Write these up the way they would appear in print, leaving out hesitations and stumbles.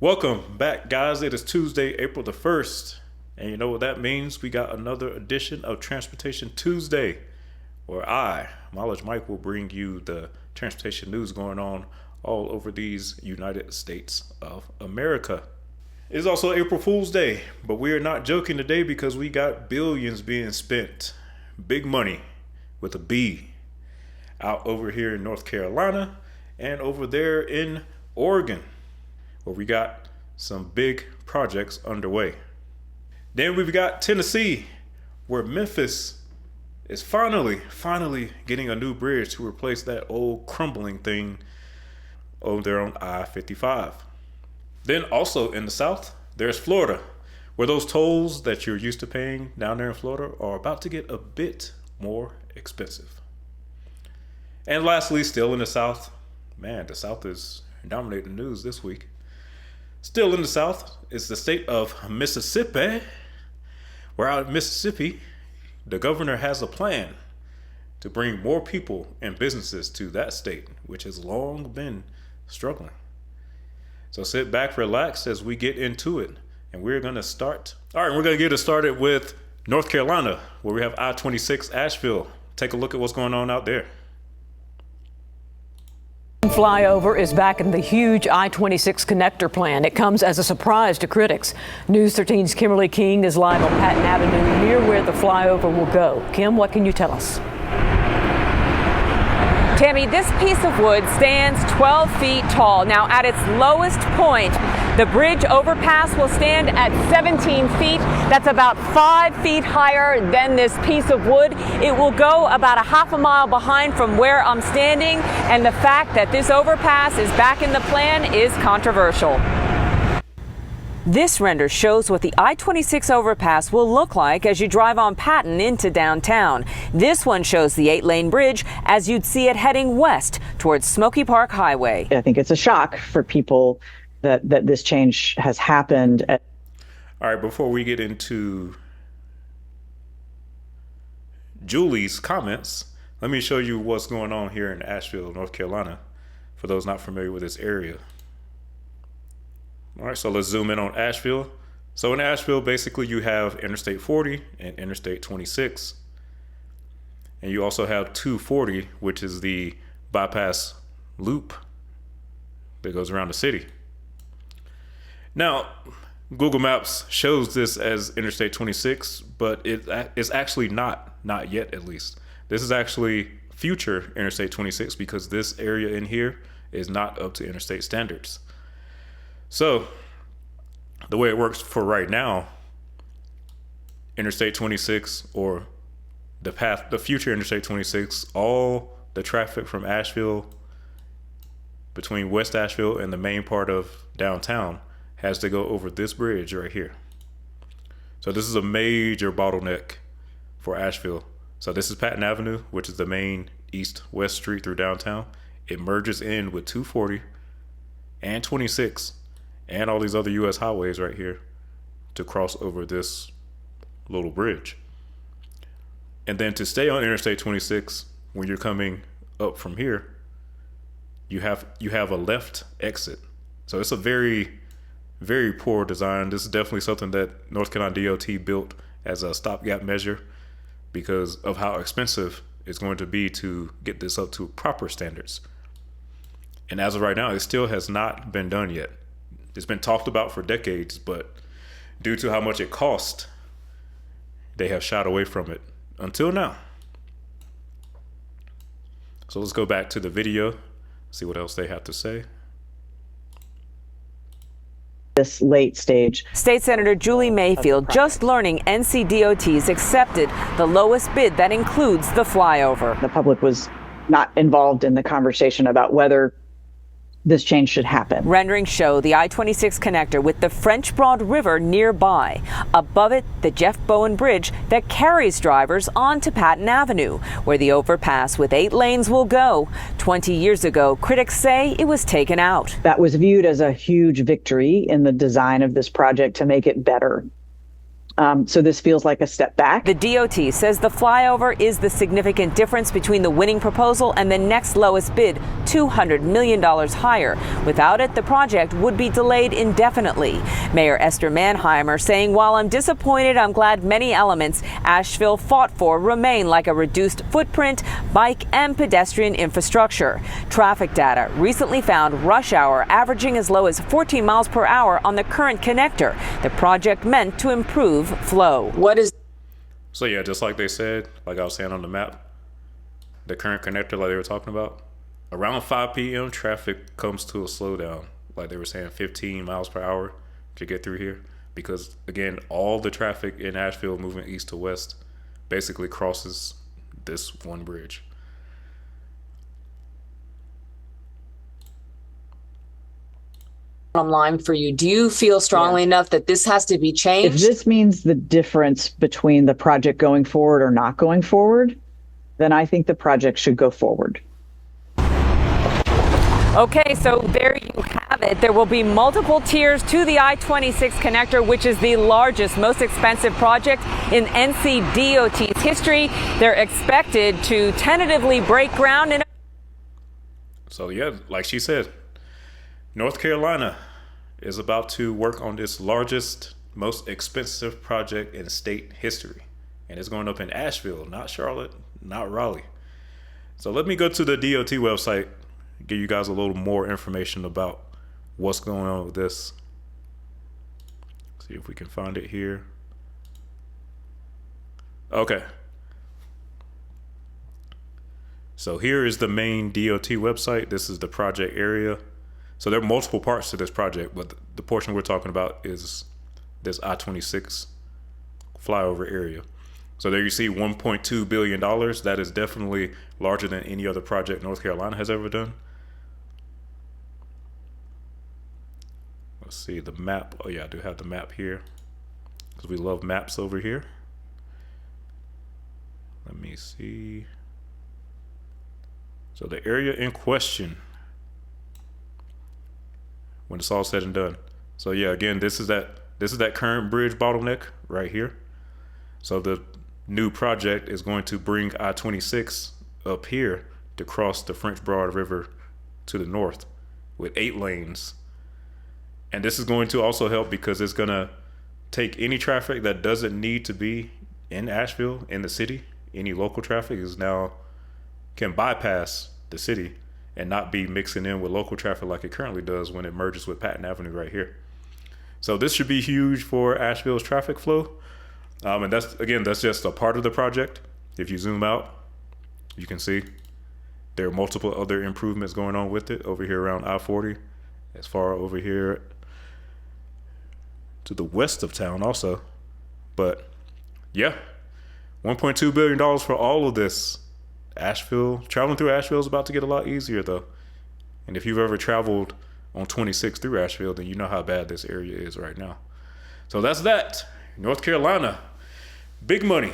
Welcome back, guys. It is Tuesday, April the 1st. And you know what that means? We got another edition of Transportation Tuesday, where Mileage Mike, will bring you the transportation news going on all over these United States of America. It is also April Fool's Day, but we are not joking today because we got billions being spent. Big money with a B out over here in North Carolina and over there in Oregon, where we got some big projects underway. Then we've got Tennessee, where Memphis is finally getting a new bridge to replace that old crumbling thing over there on I-5. Then also in the South, there's Florida, where those tolls that you're used to paying down there in Florida are about to get a bit more expensive. And lastly, still in the South, man, the South is dominating the news this week. Still in the South is the state of Mississippi, where out in Mississippi, the governor has a plan to bring more people and businesses to that state, which has long been struggling. So sit back, relax as we get into it. And we're going to start. All right, we're going to get it started with North Carolina, where we have I-26 Asheville. Take a look at what's going on out there. Flyover is back in the huge I-26 connector plan. It comes as a surprise to critics. News 13's Kimberly King is live on Patton Avenue near where the flyover will go. Kim, what can you tell us? Tammy, this piece of wood stands 12 feet tall. Now, at its lowest point, the bridge overpass will stand at 17 feet. That's about 5 feet higher than this piece of wood. It will go about a half a mile behind from where I'm standing, and the fact that this overpass is back in the plan is controversial. This render shows what the I-26 overpass will look like as you drive on Patton into downtown. This one shows the 8-lane bridge as you'd see it heading west towards Smoky Park Highway. I think it's a shock for people that this change has happened. All right, before we get into Julie's comments, let me show you what's going on here in Asheville, North Carolina, for those not familiar with this area. All right, so let's zoom in on Asheville. So in Asheville, basically you have Interstate 40 and Interstate 26. And you also have 240, which is the bypass loop that goes around the city. Now, Google Maps shows this as Interstate 26, but it's actually not yet, at least. This is actually future Interstate 26 because this area in here is not up to interstate standards. So the way it works for right now, Interstate 26 or the future Interstate 26, all the traffic from Asheville between West Asheville and the main part of downtown has to go over this bridge right here. So this is a major bottleneck for Asheville. So this is Patton Avenue, which is the main east-west street through downtown. It merges in with 240 and 26 and all these other U.S. highways right here to cross over this little bridge. And then to stay on Interstate 26, when you're coming up from here, you have a left exit. So it's a very, very poor design. This is definitely something that North Carolina DOT built as a stopgap measure because of how expensive it's going to be to get this up to proper standards. And as of right now, it still has not been done yet. It's been talked about for decades, but due to how much it cost, they have shied away from it until now. So let's go back to the video, see what else they have to say. This late stage. State Senator Julie Mayfield just learning NCDOT's accepted the lowest bid that includes the flyover. The public was not involved in the conversation about whether this change should happen. Renderings show the I-26 connector with the French Broad River nearby. Above it, the Jeff Bowen Bridge that carries drivers onto Patton Avenue, where the overpass with 8 lanes will go. 20 years ago, critics say it was taken out. That was viewed as a huge victory in the design of this project to make it better. So this feels like a step back. The DOT says the flyover is the significant difference between the winning proposal and the next lowest bid, $200 million higher. Without it, the project would be delayed indefinitely. Mayor Esther Manheimer saying, while I'm disappointed, I'm glad many elements Asheville fought for remain, like a reduced footprint, bike and pedestrian infrastructure. Traffic data recently found rush hour averaging as low as 14 miles per hour on the current connector. The project meant to improve flow. So yeah, just like they said, like I was saying on the map, the current connector, like they were talking about, around 5 p.m. traffic comes to a slowdown. Like they were saying, 15 miles per hour to get through here. Because again, all the traffic in Asheville moving east to west basically crosses this one bridge. Bottom line for you, do you feel strongly enough that this has to be changed? If this means the difference between the project going forward or not going forward, then I think the project should go forward. Okay, so there you have it. There will be multiple tiers to the I-26 connector, which is the largest, most expensive project in NCDOT's history. They're expected to tentatively break ground in. So yeah, like she said, North Carolina is about to work on this largest, most expensive project in state history. And it's going up in Asheville, not Charlotte, not Raleigh. So let me go to the DOT website, give you guys a little more information about what's going on with this. See if we can find it here. Okay. So here is the main DOT website. This is the project area. So there are multiple parts to this project, but the portion we're talking about is this I-26 flyover area. So there you see $1.2 billion. That is definitely larger than any other project North Carolina has ever done. Let's see the map. Oh yeah, I do have the map here because we love maps over here. Let me see. So the area in question, when it's all said and done. So yeah, again, this is that current bridge bottleneck right here. So the new project is going to bring I-26 up here to cross the French Broad River to the north with 8 lanes. And this is going to also help because it's gonna take any traffic that doesn't need to be in Asheville, in the city. Any local traffic is now can bypass the city and not be mixing in with local traffic like it currently does when it merges with Patton Avenue right here. So this should be huge for Asheville's traffic flow. And that's just a part of the project. If you zoom out, you can see there are multiple other improvements going on with it over here around I-40, as far over here to the west of town also. But yeah, $1.2 billion for all of this. Asheville, traveling through Asheville is about to get a lot easier though. And if you've ever traveled on 26 through Asheville, then you know how bad this area is right now. So that's that. North Carolina, big money.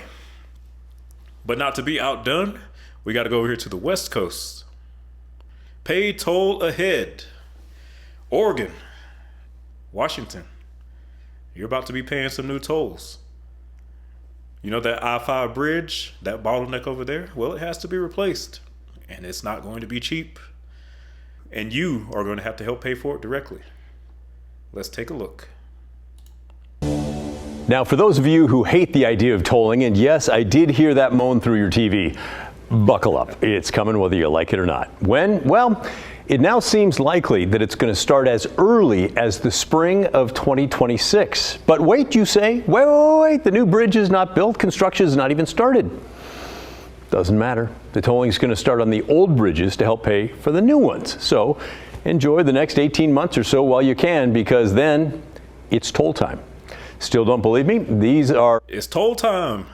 But not to be outdone, we got to go over here to the West Coast. Pay toll ahead. Oregon, Washington, you're about to be paying some new tolls. You know that I-5 bridge, that bottleneck over there? Well, it has to be replaced. And it's not going to be cheap. And you are going to have to help pay for it directly. Let's take a look. Now, for those of you who hate the idea of tolling, and yes, I did hear that moan through your TV, buckle up. It's coming whether you like it or not. When? Well, it now seems likely that it's going to start as early as the spring of 2026. But wait, you say, wait, the new bridge is not built. Construction is not even started. Doesn't matter. The tolling is going to start on the old bridges to help pay for the new ones. So enjoy the next 18 months or so while you can, because then it's toll time. Still don't believe me? It's toll time,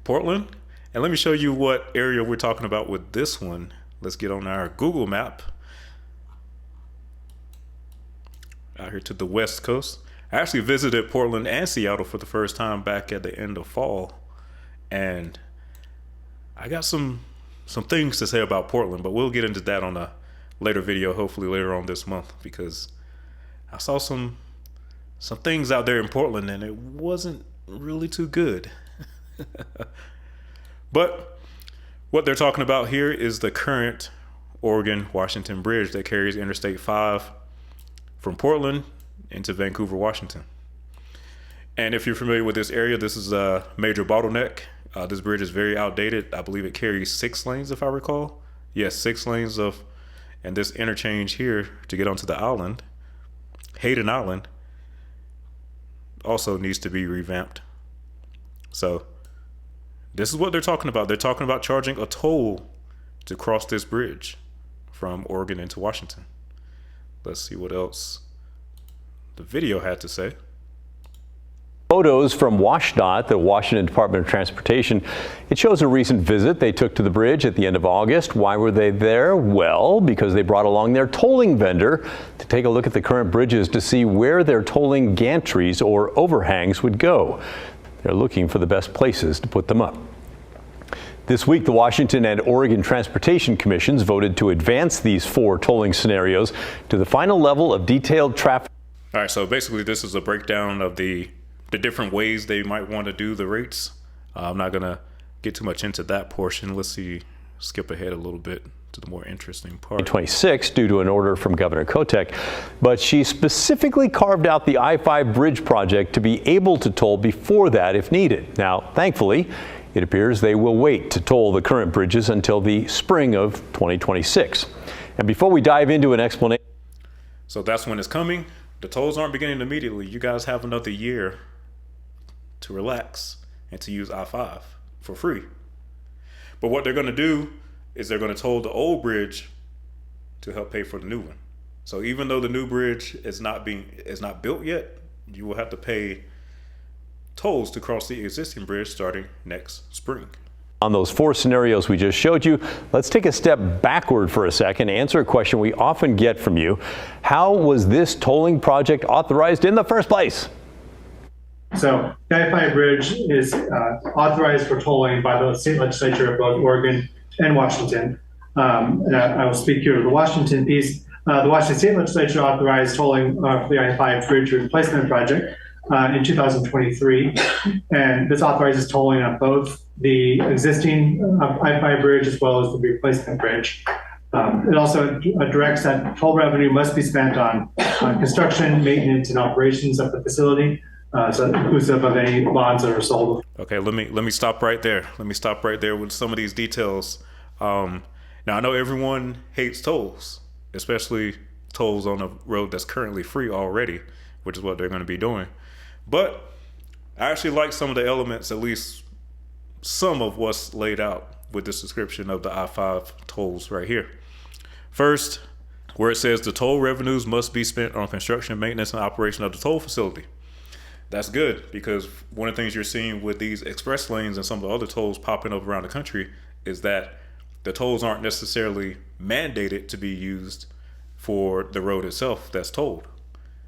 Portland. And let me show you what area we're talking about with this one. Let's get on our Google map. Out here to the West Coast. I actually visited Portland and Seattle for the first time back at the end of fall. And I got some things to say about Portland, but we'll get into that on a later video, hopefully later on this month, because I saw some things out there in Portland and it wasn't really too good. But what they're talking about here is the current Oregon-Washington bridge that carries Interstate 5 from Portland into Vancouver, Washington. And if you're familiar with this area, this is a major bottleneck. This bridge is very outdated. I believe it carries 6 lanes, if I recall. Yes, 6 lanes and this interchange here to get onto the island, Hayden Island, also needs to be revamped. So this is what they're talking about. They're talking about charging a toll to cross this bridge from Oregon into Washington. Let's see what else the video had to say. Photos from WashDOT, the Washington Department of Transportation. It shows a recent visit they took to the bridge at the end of August. Why were they there? Well, because they brought along their tolling vendor to take a look at the current bridges to see where their tolling gantries or overhangs would go. They're looking for the best places to put them up. This week, the Washington and Oregon Transportation Commissions voted to advance these 4 tolling scenarios to the final level of detailed traffic. All right, so basically this is a breakdown of the different ways they might want to do the rates. I'm not gonna get too much into that portion. Let's skip ahead a little bit to the more interesting part. 26 due to an order from Governor Kotek, but she specifically carved out the I-5 bridge project to be able to toll before that if needed. Now, thankfully, it appears they will wait to toll the current bridges until the spring of 2026. And before we dive into an explanation. So that's when it's coming. The tolls aren't beginning immediately. You guys have another year to relax and to use I-5 for free. But what they're going to do is they're going to toll the old bridge to help pay for the new one. So even though the new bridge is not built yet, you will have to pay tolls to cross the existing bridge starting next spring. On those 4 scenarios we just showed you, let's take a step backward for a second, answer a question we often get from you. How was this tolling project authorized in the first place? So the I-5 bridge is authorized for tolling by the state legislature of both Oregon and Washington. And I will speak here to the Washington piece. The Washington state legislature authorized tolling for the I-5 bridge replacement project in 2023. And this authorizes tolling on both the existing I-5 bridge as well as the replacement bridge. It also directs that toll revenue must be spent on construction, maintenance, and operations of the facility. So inclusive of any bonds that are sold. Okay, let me stop right there. Let me stop right there with some of these details. Now I know everyone hates tolls, especially tolls on a road that's currently free already, which is what they're going to be doing. But I actually like some of the elements, at least some of what's laid out with this description of the I-5 tolls right here. First, where it says the toll revenues must be spent on construction, maintenance, and operation of the toll facility. That's good, because one of the things you're seeing with these express lanes and some of the other tolls popping up around the country is that the tolls aren't necessarily mandated to be used for the road itself that's tolled.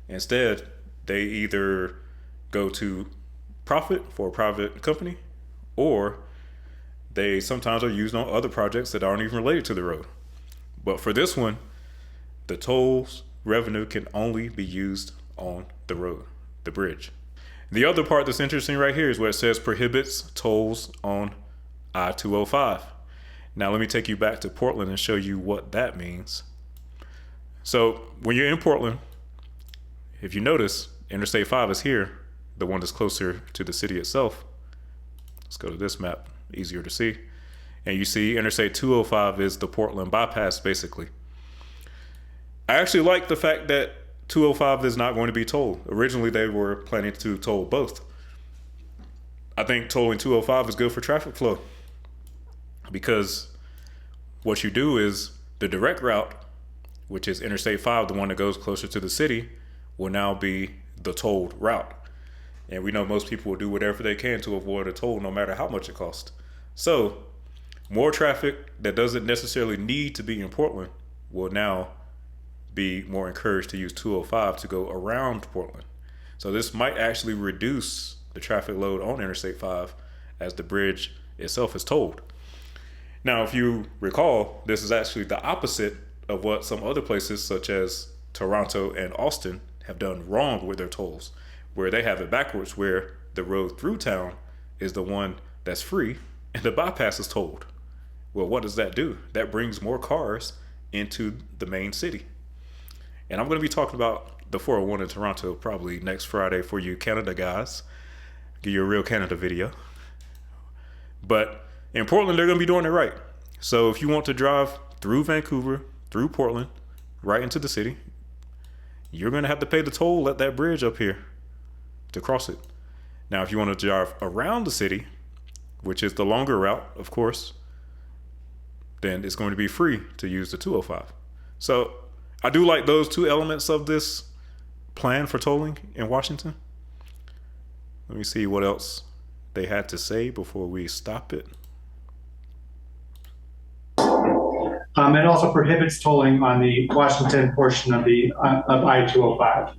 Instead, they either go to profit for a private company, or they sometimes are used on other projects that aren't even related to the road. But for this one, the tolls revenue can only be used on the road, the bridge. The other part that's interesting right here is where it says prohibits tolls on I-205. Now let me take you back to Portland and show you what that means. So when you're in Portland, if you notice, Interstate 5 is here, the one that's closer to the city itself. Let's go to this map, easier to see. And you see Interstate 205 is the Portland bypass, basically. I actually like the fact that 205 is not going to be tolled. Originally, they were planning to toll both. I think tolling 205 is good for traffic flow, because what you do is the direct route, which is Interstate 5, the one that goes closer to the city, will now be the tolled route. And we know most people will do whatever they can to avoid a toll, no matter how much it costs. So more traffic that doesn't necessarily need to be in Portland will now be more encouraged to use 205 to go around Portland. So this might actually reduce the traffic load on Interstate 5 as the bridge itself is tolled. Now, if you recall, this is actually the opposite of what some other places such as Toronto and Austin have done wrong with their tolls, where they have it backwards, where the road through town is the one that's free and the bypass is tolled. Well, what does that do? That brings more cars into the main city. And I'm going to be talking about the 401 in Toronto probably next Friday for you Canada guys. Give you a real Canada video. But in Portland, they're going to be doing it right. So if you want to drive through Vancouver, through Portland, right into the city, you're going to have to pay the toll at that bridge up here to cross it. Now, if you want to drive around the city, which is the longer route, of course, then it's going to be free to use the 205. So I do like those two elements of this plan for tolling in Washington. Let me see what else they had to say before we stop it. It also prohibits tolling on the Washington portion of the of I-205.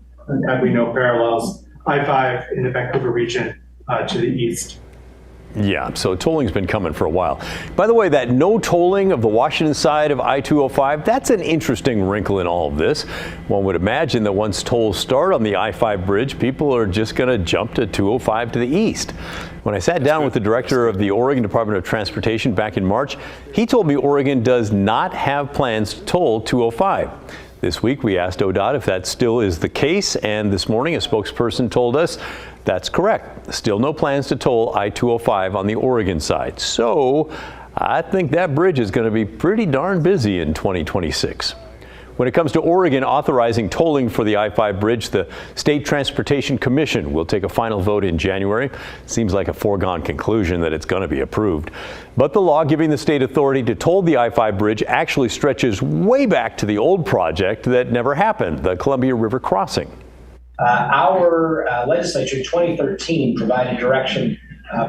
As we know, parallels I-5 in the Vancouver region to the east. Yeah, so tolling's been coming for a while. By the way, that no tolling of the Washington side of I-205, that's an interesting wrinkle in all of this. One would imagine that once tolls start on the I-5 bridge, people are just going to jump to 205 to the east. When I sat down with the director of the Oregon Department of Transportation back in March, he told me Oregon does not have plans to toll 205. This week, we asked ODOT if that still is the case, and this morning, a spokesperson told us that's correct. Still no plans to toll I-205 on the Oregon side. So I think that bridge is going to be pretty darn busy in 2026. When it comes to Oregon authorizing tolling for the I-5 bridge, the State Transportation Commission will take a final vote in January. Seems like a foregone conclusion that it's going to be approved. But the law giving the state authority to toll the I-5 bridge actually stretches way back to the old project that never happened, the Columbia River crossing. Our legislature in 2013 provided direction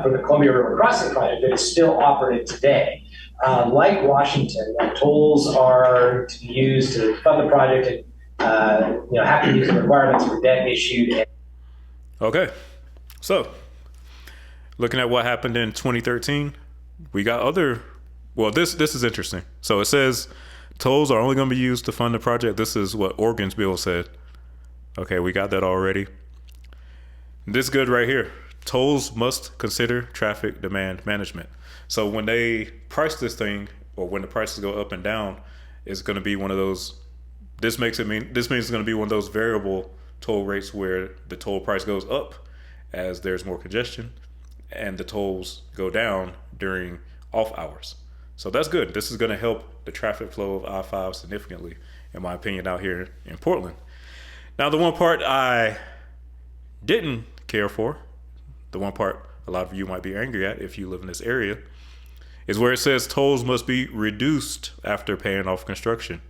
for the Columbia River crossing project that is still operative today. Like Washington, tolls are to be used to fund the project and have to meet the requirements for debt issued. Okay, so looking at what happened in 2013, we got other. Well, this is interesting. So it says tolls are only going to be used to fund the project. This is what Oregon's bill said. Okay, we got that already. This is good right here. Tolls must consider traffic demand management. So when they price this thing, or when the prices go up and down, it's going to be one of those. This means it's going to be one of those variable toll rates where the toll price goes up as there's more congestion, and the tolls go down during off hours. So that's good. This is going to help the traffic flow of I-5 significantly, in my opinion, out here in Portland. Now, the one part I didn't care for, the one part a lot of you might be angry at if you live in this area, is where it says tolls must be reduced after paying off construction.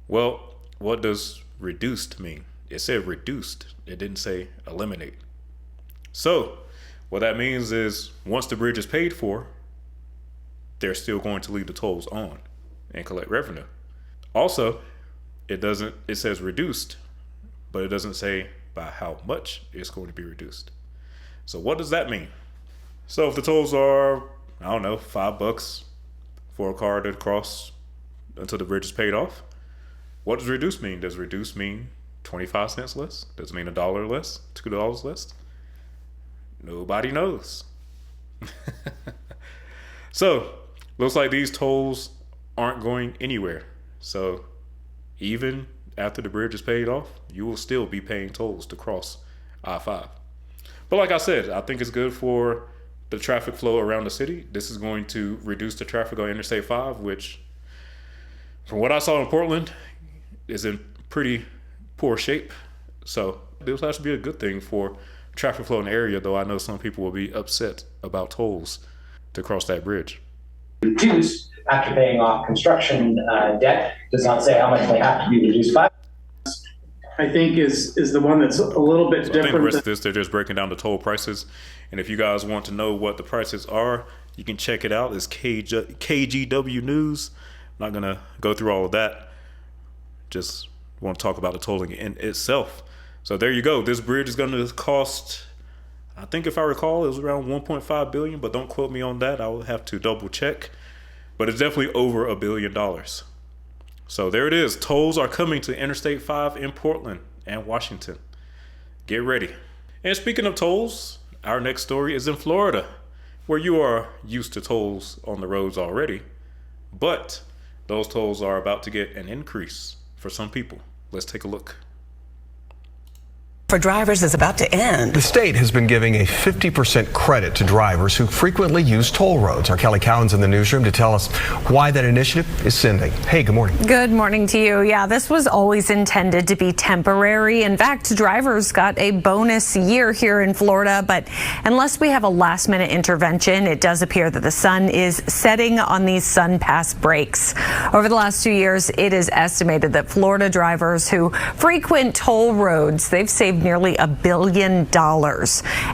Well, what does reduced mean? It said reduced. It didn't say eliminate. So what that means is once the bridge is paid for, they're still going to leave the tolls on and collect revenue. Also, it says reduced, but it doesn't say by how much it's going to be reduced. So what does that mean? So if the tolls are, I don't know, $5 for a car to cross until the bridge is paid off, what does reduce mean? Does reduce mean 25 cents less? Does it mean $1 less? $2 less? Nobody knows. So looks like these tolls aren't going anywhere. So even after the bridge is paid off, you will still be paying tolls to cross I-5. But like I said, I think it's good for the traffic flow around the city. This is going to reduce the traffic on Interstate 5, which from what I saw in Portland is in pretty poor shape. So this will actually be a good thing for traffic flow in the area, though I know some people will be upset about tolls to cross that bridge. Reduced after paying off construction debt does not say how much they have to be reduced by. I think is the one that's a little bit different. I think the rest of this, they're just breaking down the toll prices. And if you guys want to know what the prices are, you can check it out. It's KGW News. I'm not going to go through all of that. Just want to talk about the tolling in itself. So there you go. This bridge is going to cost, I think if I recall, it was around $1.5 billion, but don't quote me on that. I will have to double check. But it's definitely over $1 billion. So there it is. Tolls are coming to Interstate 5 in Portland and Washington. get ready. And speaking of tolls, our next story is in Florida, where you are used to tolls on the roads already, but those tolls are about to get an increase for some people. Let's take a look. For drivers is about to end. The state has been giving a 50% credit to drivers who frequently use toll roads. Our Kelly Cowan's in the newsroom to tell us why that initiative is sending. Hey, good morning. Good morning to you. Yeah, this was always intended to be temporary. In fact, drivers got a bonus year here in Florida, but unless we have a last minute intervention, it does appear that the sun is setting on these sun pass breaks. Over the last 2 years, it is estimated that Florida drivers who frequent toll roads, they've saved nearly $1 billion.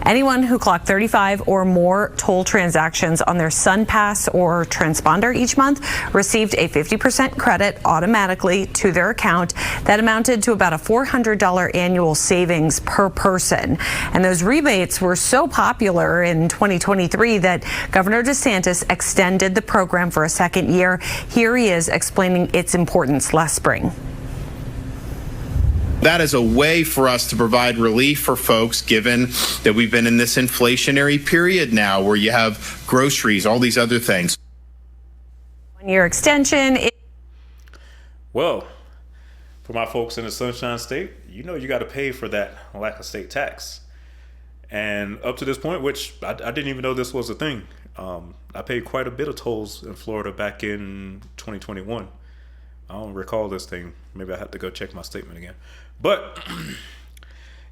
Anyone who clocked 35 or more toll transactions on their Sun Pass or transponder each month received a 50% credit automatically to their account. That amounted to about a $400 annual savings per person. And those rebates were so popular in 2023 that Governor DeSantis extended the program for a second year. Here he is explaining its importance last spring. That is a way for us to provide relief for folks, given that we've been in this inflationary period now where you have groceries, all these other things. 1 year extension. Well, for my folks in the Sunshine State, you know you got to pay for that lack of state tax. And up to this point, which I didn't even know this was a thing, I paid quite a bit of tolls in Florida back in 2021. I don't recall this thing. Maybe I have to go check my statement again. But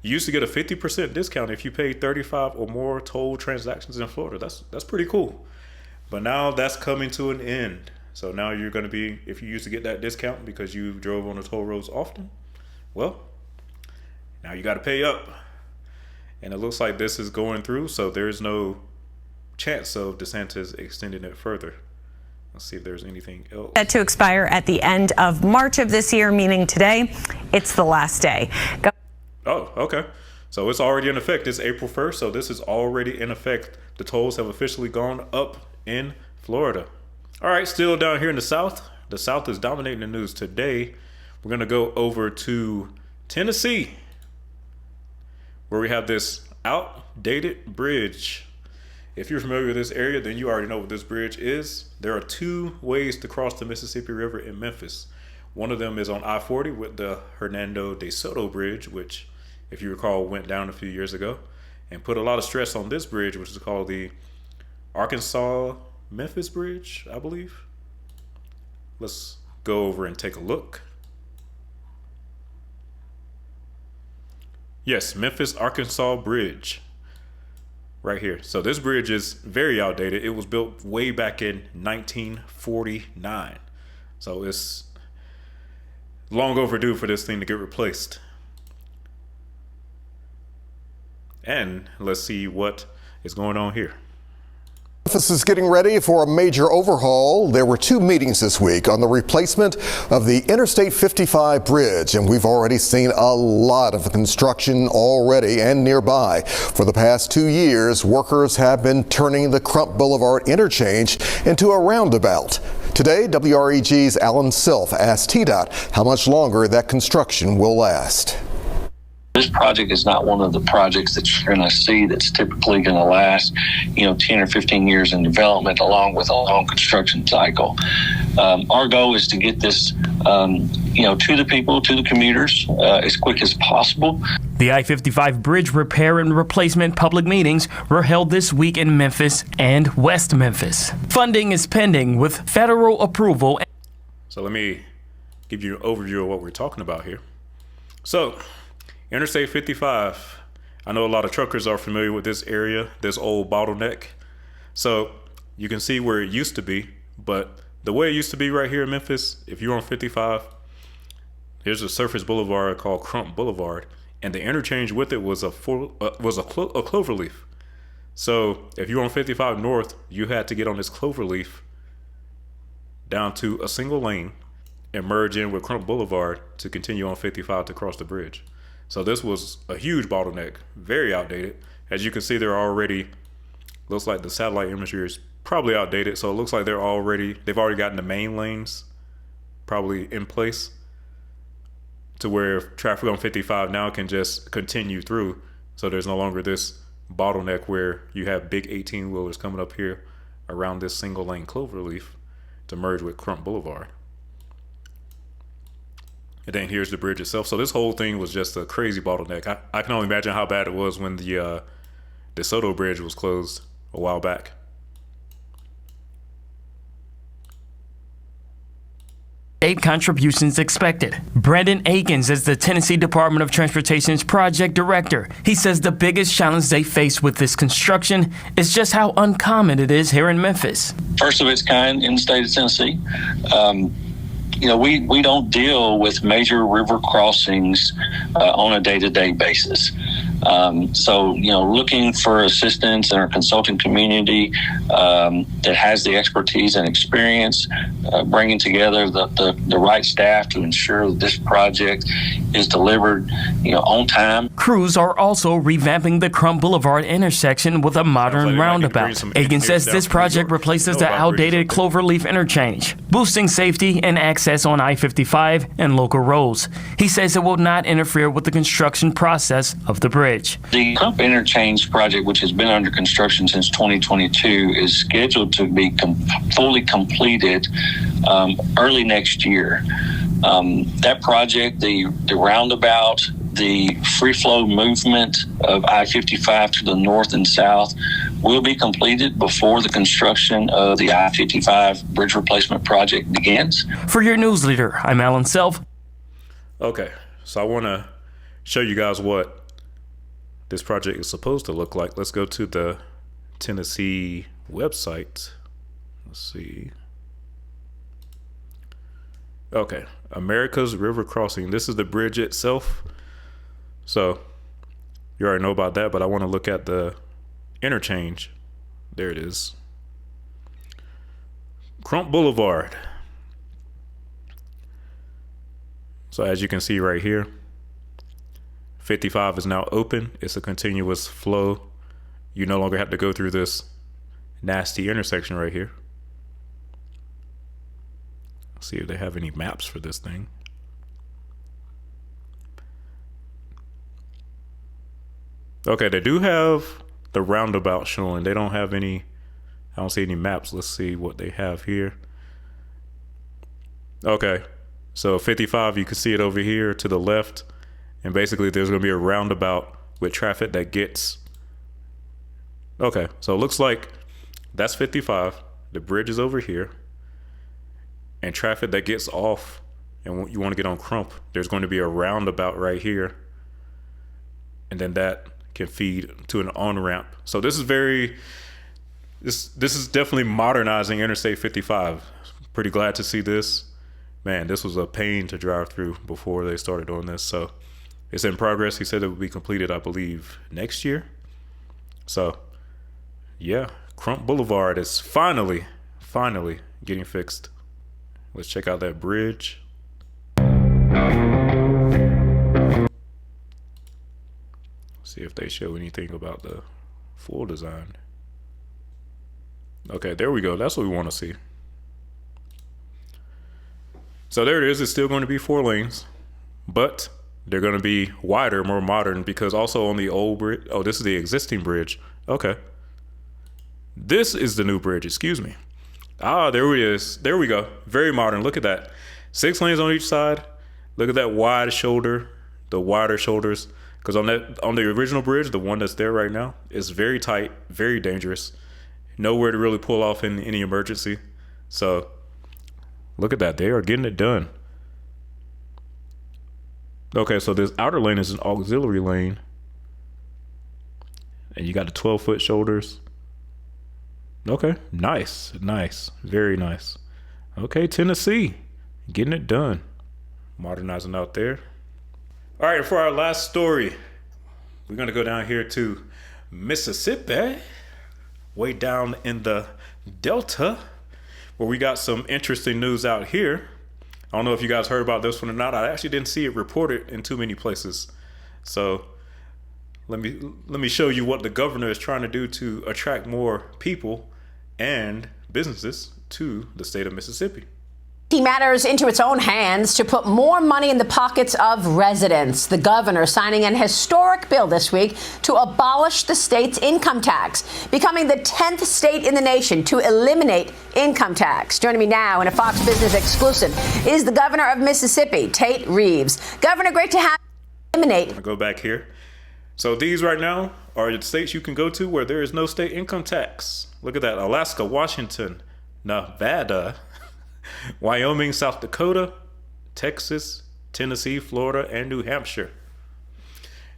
you used to get a 50% discount if you paid 35 or more toll transactions in Florida. That's pretty cool. But now that's coming to an end. So now you're going to be, if you used to get that discount because you drove on the toll roads often, well, now you got to pay up. And it looks like this is going through, so there's no chance of DeSantis extending it further. Let's see if there's anything else. Set to expire at the end of March of this year, meaning today, it's the last day. Oh, okay. So it's already in effect. It's April 1st, so this is already in effect. The tolls have officially gone up in Florida. All right, still down here in the South. The South is dominating the news today. We're going to go over to Tennessee, where we have this outdated bridge. If you're familiar with this area, then you already know what this bridge is. There are two ways to cross the Mississippi River in Memphis. One of them is on I-40 with the Hernando de Soto Bridge, which, if you recall, went down a few years ago and put a lot of stress on this bridge, which is called the Arkansas-Memphis Bridge, I believe. Let's go over and take a look. Yes, Memphis-Arkansas Bridge. Right here. So this bridge is very outdated. It was built way back in 1949. So it's long overdue for this thing to get replaced. And let's see what is going on here. Memphis is getting ready for a major overhaul. There were two meetings this week on the replacement of the Interstate 55 bridge, and we've already seen a lot of construction already and nearby. For the past 2 years, workers have been turning the Crump Boulevard interchange into a roundabout. Today, WREG's Alan Silf asked TDOT how much longer that construction will last. This project is not one of the projects that you're going to see that's typically going to last, 10 or 15 years in development, along with a long construction cycle. Our goal is to get this, to the people, to the commuters, as quick as possible. The I-55 bridge repair and replacement public meetings were held this week in Memphis and West Memphis. Funding is pending with federal approval. So let me give you an overview of what we're talking about here. So, Interstate 55, I know a lot of truckers are familiar with this area, this old bottleneck. So you can see where it used to be, but the way it used to be right here in Memphis, if you're on 55, there's a surface boulevard called Crump Boulevard, and the interchange with it was a cloverleaf. So if you're on 55 North, you had to get on this cloverleaf down to a single lane and merge in with Crump Boulevard to continue on 55 to cross the bridge. So this was a huge bottleneck, very outdated. As you can see, they're already, looks like the satellite imagery is probably outdated. So it looks like they've already gotten the main lanes probably in place to where traffic on 55 now can just continue through. So there's no longer this bottleneck where you have big 18-wheelers coming up here around this single lane cloverleaf to merge with Crump Boulevard. And then here's the bridge itself. So this whole thing was just a crazy bottleneck. I can only imagine how bad it was when the DeSoto Bridge was closed a while back. State contributions expected. Brandon Akins is the Tennessee Department of Transportation's project director. He says the biggest challenge they face with this construction is just how uncommon it is here in Memphis. First of its kind in the state of Tennessee. We don't deal with major river crossings on a day-to-day basis. So, looking for assistance in our consulting community that has the expertise and experience, bringing together the right staff to ensure that this project is delivered, on time. Crews are also revamping the Crump Boulevard intersection with a modern roundabout. Aiken says this project replaces the outdated Cloverleaf interchange, boosting safety and access on I-5 and local roads. He says it will not interfere with the construction process of the bridge. The Crump Interchange project, which has been under construction since 2022, is scheduled to be fully completed early next year. That project, the roundabout, the free flow movement of I-55 to the north and south will be completed before the construction of the I-55 bridge replacement project begins. For your news leader, I'm Alan Self. Okay, so I want to show you guys what this project is supposed to look like. Let's go to the Tennessee website. Let's see. Okay, America's River Crossing. This is the bridge itself. So you already know about that, but I want to look at the interchange. There it is. Crump Boulevard. So as you can see right here, 55 is now open. It's a continuous flow. You no longer have to go through this nasty intersection right here. Let's see if they have any maps for this thing. Okay, they do have the roundabout showing. They don't have any, I don't see any maps. Let's see what they have here. Okay, so 55, you can see it over here to the left. And basically there's going to be a roundabout with traffic that gets. Okay, so it looks like that's 55. The bridge is over here. And traffic that gets off and you want to get on Crump, there's going to be a roundabout right here. And then that can feed to an on-ramp. So this is this is definitely modernizing Interstate 55. Pretty glad to see this. Man, this was a pain to drive through before they started doing this. So it's in progress. He said it would be completed, I believe, next year. So yeah, Crump Boulevard is finally getting fixed. Let's check out that bridge. See if they show anything about the full design. Okay, there we go. That's what we want to see. So there it is. It's still going to be 4 lanes, but they're going to be wider, more modern, because also on the old bridge. Oh, this is the existing bridge. Okay. This is the new bridge. Excuse me. Ah, there it is. There we go. Very modern. Look at that. 6 lanes on each side. Look at that wide shoulder, the wider shoulders. Because on the original bridge, the one that's there right now, is very tight, very dangerous. Nowhere to really pull off in any emergency. So look at that. They are getting it done. Okay, so this outer lane is an auxiliary lane. And you got the 12-foot shoulders. Okay, nice, very nice. Okay, Tennessee, getting it done. Modernizing out there. All right, for our last story, we're gonna go down here to Mississippi, way down in the Delta, where we got some interesting news out here. I don't know if you guys heard about this one or not. I actually didn't see it reported in too many places. So let me show you what the governor is trying to do to attract more people and businesses to the state of Mississippi. matters into its own hands to put more money in the pockets of residents. The governor signing an historic bill this week to abolish the state's income tax, becoming the 10th state in the nation to eliminate income tax. Joining me now in a Fox Business exclusive is the governor of Mississippi, Tate Reeves. Governor, great to have you. Eliminate. Go back here. So these right now are the states you can go to where there is no state income tax. Look at that. Alaska, Washington, Nevada, Wyoming, South Dakota, Texas, Tennessee, Florida, and New Hampshire.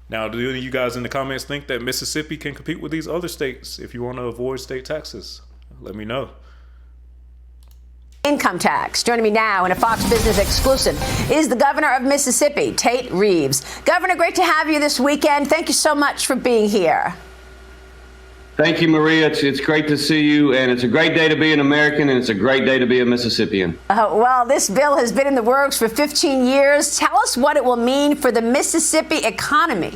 Now, do you guys in the comments think that Mississippi can compete with these other states if you want to avoid state taxes? Let me know. Income tax. Joining me now in a Fox Business exclusive is the governor of Mississippi, Tate Reeves. Governor, great to have you this weekend. Thank you so much for being here. Thank you, Maria. It's great to see you, and it's a great day to be an American, and it's a great day to be a Mississippian. Well, this bill has been in the works for 15 years. Tell us what it will mean for the Mississippi economy.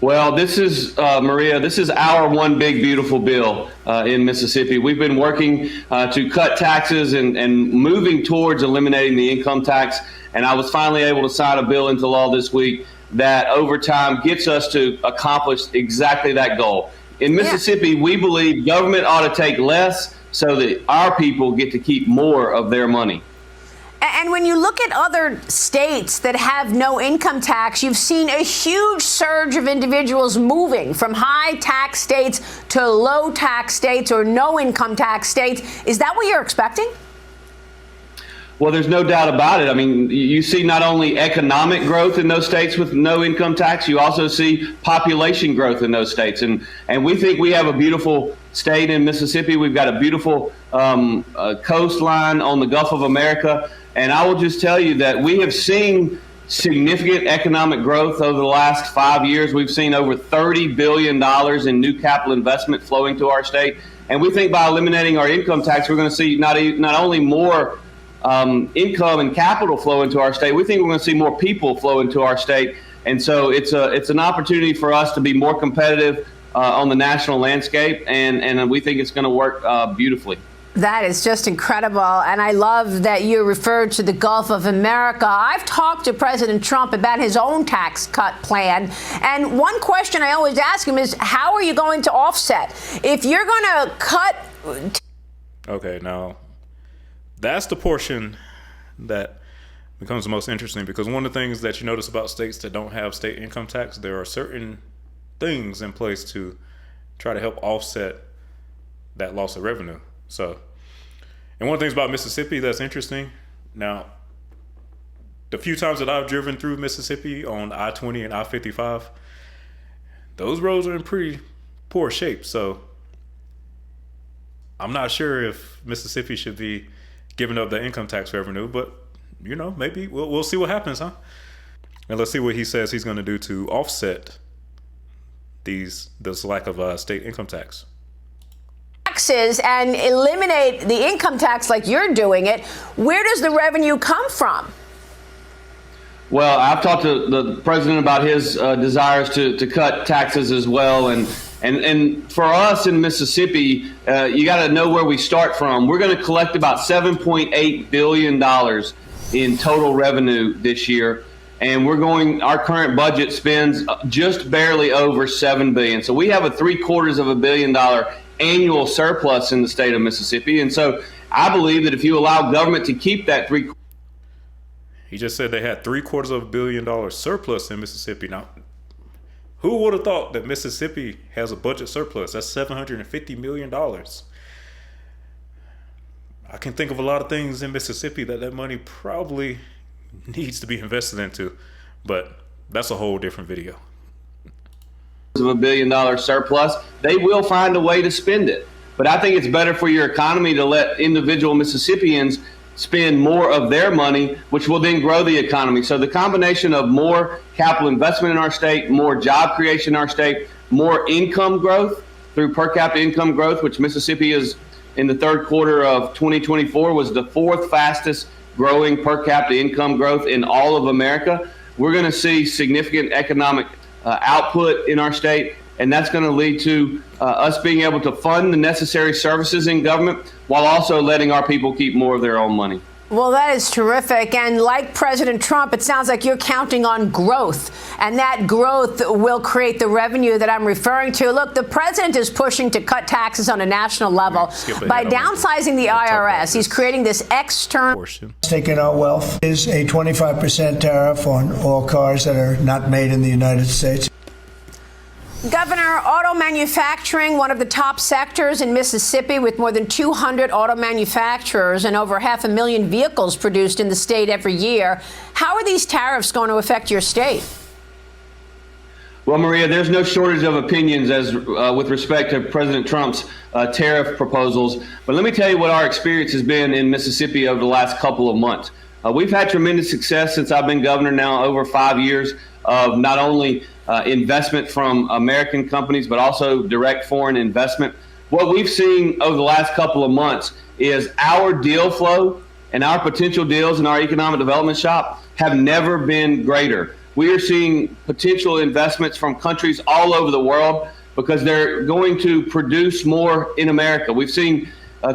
Well, this is, Maria, this is our one big, beautiful bill in Mississippi. We've been working to cut taxes and moving towards eliminating the income tax, and I was finally able to sign a bill into law this week that over time gets us to accomplish exactly that goal. In Mississippi, we believe government ought to take less so that our people get to keep more of their money. And when you look at other states that have no income tax, you've seen a huge surge of individuals moving from high tax states to low tax states or no income tax states. Is that what you're expecting? Well, there's no doubt about it. I mean, you see not only economic growth in those states with no income tax, you also see population growth in those states. And we think we have a beautiful state in Mississippi. We've got a beautiful coastline on the Gulf of America. And I will just tell you that we have seen significant economic growth over the last 5 years. We've seen over $30 billion in new capital investment flowing to our state. And we think by eliminating our income tax, we're going to see not only more income and capital flow into our state, we think we're going to see more people flow into our state. And so it's an opportunity for us to be more competitive on the national landscape. And we think it's going to work beautifully. That is just incredible. And I love that you referred to the Gulf of America. I've talked to President Trump about his own tax cut plan. And one question I always ask him is, how are you going to offset? If you're going to cut. Okay, now that's the portion that becomes the most interesting, because one of the things that you notice about states that don't have state income tax, there are certain things in place to try to help offset that loss of revenue. So, and one of the things about Mississippi that's interesting, now, the few times that I've driven through Mississippi on I-20 and I-55, those roads are in pretty poor shape. So I'm not sure if Mississippi should be giving up the income tax revenue, but you know, maybe we'll see what happens, huh? And let's see what he says he's going to do to offset this lack of state income tax. Taxes and eliminate the income tax like you're doing it. Where does the revenue come from? Well, I've talked to the president about his desires to cut taxes as well. And for us in Mississippi, you got to know where we start from. We're going to collect about $7.8 billion in total revenue this year. And our current budget spends just barely over $7 billion. So we have a $750 million annual surplus in the state of Mississippi. And so I believe that if you allow government to keep that He just said they had $750 million surplus in Mississippi. Now, who would have thought that Mississippi has a budget surplus? That's $750 million. I can think of a lot of things in Mississippi that money probably needs to be invested into, but that's a whole different video. Of $1 billion surplus, they will find a way to spend it. But I think it's better for your economy to let individual Mississippians spend more of their money, which will then grow the economy. So the combination of more capital investment in our state, more job creation in our state, more income growth through per capita income growth, which Mississippi is in the third quarter of 2024 was the fourth fastest growing per capita income growth in all of America. We're going to see significant economic output in our state, and that's going to lead to us being able to fund the necessary services in government while also letting our people keep more of their own money. Well, that is terrific. And like President Trump, it sounds like you're counting on growth, and that growth will create the revenue that I'm referring to. Look, the president is pushing to cut taxes on a national level by downsizing the IRS. He's creating this external. Taking our wealth is a 25% tariff on all cars that are not made in the United States. Governor, auto manufacturing, one of the top sectors in Mississippi, with more than 200 auto manufacturers and over 500,000 vehicles produced in the state every year. How are these tariffs going to affect your state? Well, Maria, there's no shortage of opinions as with respect to President Trump's tariff proposals. But let me tell you what our experience has been in Mississippi over the last couple of months. We've had tremendous success since I've been governor now over 5 years of not only investment from American companies, but also direct foreign investment. What we've seen over the last couple of months is our deal flow and our potential deals in our economic development shop have never been greater. We are seeing potential investments from countries all over the world because they're going to produce more in America. We've seen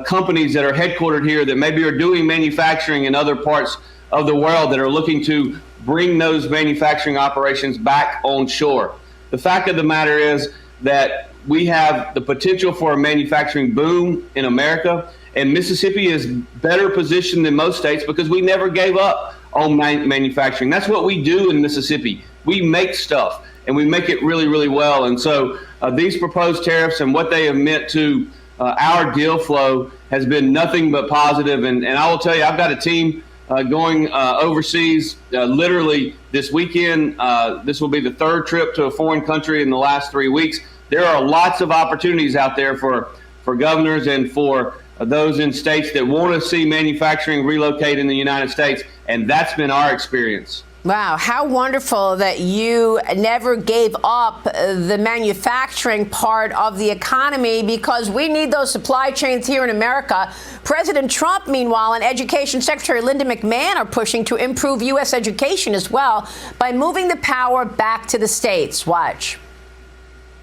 companies that are headquartered here that maybe are doing manufacturing in other parts of the world that are looking to bring those manufacturing operations back on shore. The fact of the matter is that we have the potential for a manufacturing boom in America, and Mississippi is better positioned than most states because we never gave up on manufacturing. That's what we do in Mississippi. We make stuff, and we make it really, really well. And so these proposed tariffs and what they have meant to our deal flow has been nothing but positive. And I will tell you, I've got a team going overseas literally this weekend. This will be the third trip to a foreign country in the last 3 weeks. There are lots of opportunities out there for governors and for those in states that want to see manufacturing relocate in the United States, and that's been our experience. Wow, how wonderful that you never gave up the manufacturing part of the economy, because we need those supply chains here in America. President Trump, meanwhile, and Education Secretary Linda McMahon are pushing to improve U.S. education as well by moving the power back to the states. Watch.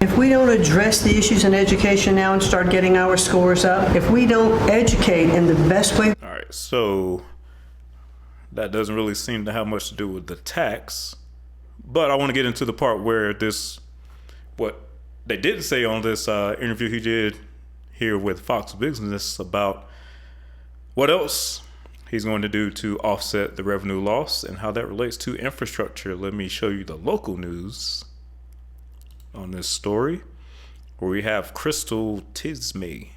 If we don't address the issues in education now and start getting our scores up, if we don't educate in the best way. All right, so that doesn't really seem to have much to do with the tax, but I want to get into the part where what they didn't say on this interview he did here with Fox Business about what else he's going to do to offset the revenue loss and how that relates to infrastructure. Let me show you the local news on this story, where we have Crystal Tisme.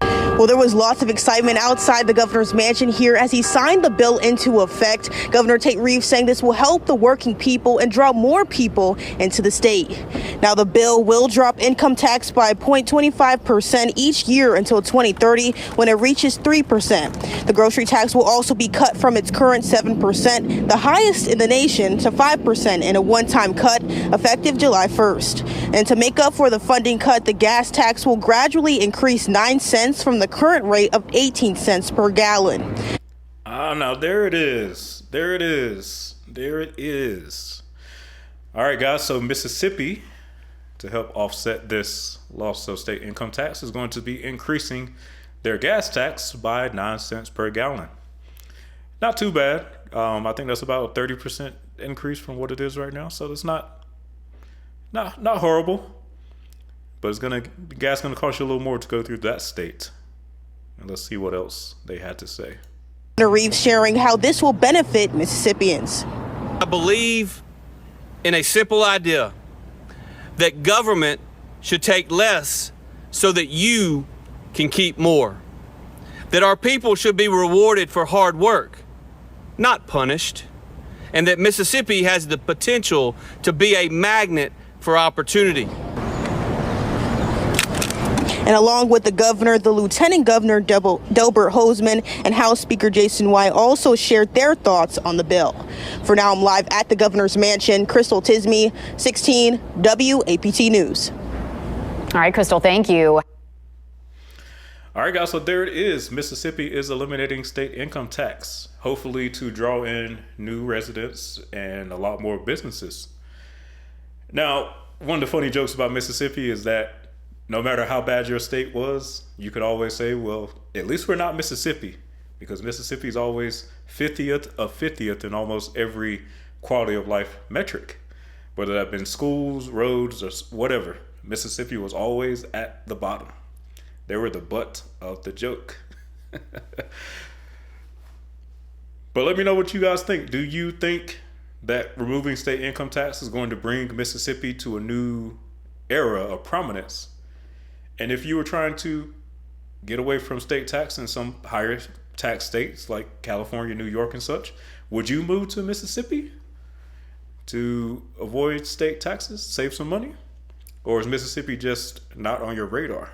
Well, there was lots of excitement outside the governor's mansion here as he signed the bill into effect. Governor Tate Reeves saying this will help the working people and draw more people into the state. Now, the bill will drop income tax by 0.25% each year until 2030, when it reaches 3%. The grocery tax will also be cut from its current 7%, the highest in the nation, to 5% in a one-time cut effective July 1st. And to make up for the funding cut, the gas tax will gradually increase 9 cents from the current rate of 18 cents per gallon. Now there it is. There it is. There it is. All right, guys. So Mississippi, to help offset this loss of state income tax, is going to be increasing their gas tax by 9 cents per gallon. Not too bad. I think that's about a 30% increase from what it is right now. So it's not horrible, but the gas gonna cost you a little more to go through that state. And let's see what else they had to say. Governor Reeves sharing how this will benefit Mississippians. I believe in a simple idea that government should take less so that you can keep more. That our people should be rewarded for hard work, not punished. And that Mississippi has the potential to be a magnet for opportunity. And along with the governor, the Lieutenant Governor Delbert Hosemann and House Speaker Jason White also shared their thoughts on the bill. For now, I'm live at the governor's mansion. Crystal Tisme, 16 WAPT News. All right, Crystal, thank you. All right, guys, so there it is. Mississippi is eliminating state income tax, hopefully to draw in new residents and a lot more businesses. Now, one of the funny jokes about Mississippi is that no matter how bad your state was, you could always say, well, at least we're not Mississippi, because Mississippi is always 50th of 50th in almost every quality of life metric, whether that been schools, roads, or whatever. Mississippi was always at the bottom. They were the butt of the joke. But let me know what you guys think. Do you think that removing state income tax is going to bring Mississippi to a new era of prominence? And if you were trying to get away from state tax in some higher tax states like California, New York, and such, would you move to Mississippi to avoid state taxes, save some money? Or is Mississippi just not on your radar?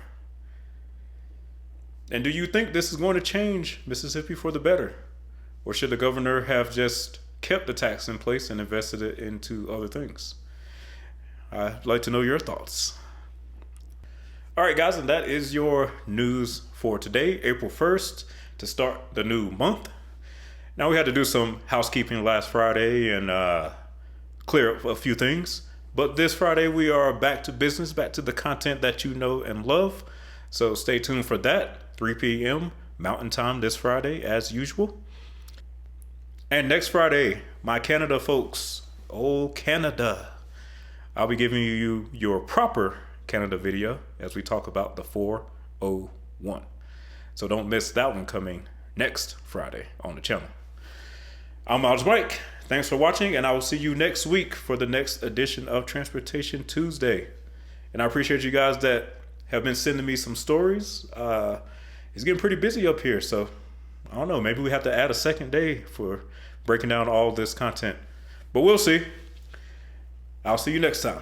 And do you think this is going to change Mississippi for the better? Or should the governor have just kept the tax in place and invested it into other things? I'd like to know your thoughts. All right, guys, and that is your news for today, April 1st, to start the new month. Now, we had to do some housekeeping last Friday and clear up a few things. But this Friday, we are back to business, back to the content that you know and love. So stay tuned for that, 3 p.m. Mountain Time this Friday, as usual. And next Friday, my Canada folks, oh Canada, I'll be giving you your proper Canada video as we talk about the 401. So don't miss that one coming next Friday on the channel. I'm Miles Mike. Thanks for watching, and I will see you next week for the next edition of Transportation Tuesday. And I appreciate you guys that have been sending me some stories. It's getting pretty busy up here, so I don't know, maybe we have to add a second day for breaking down all this content. But we'll see. I'll see you next time.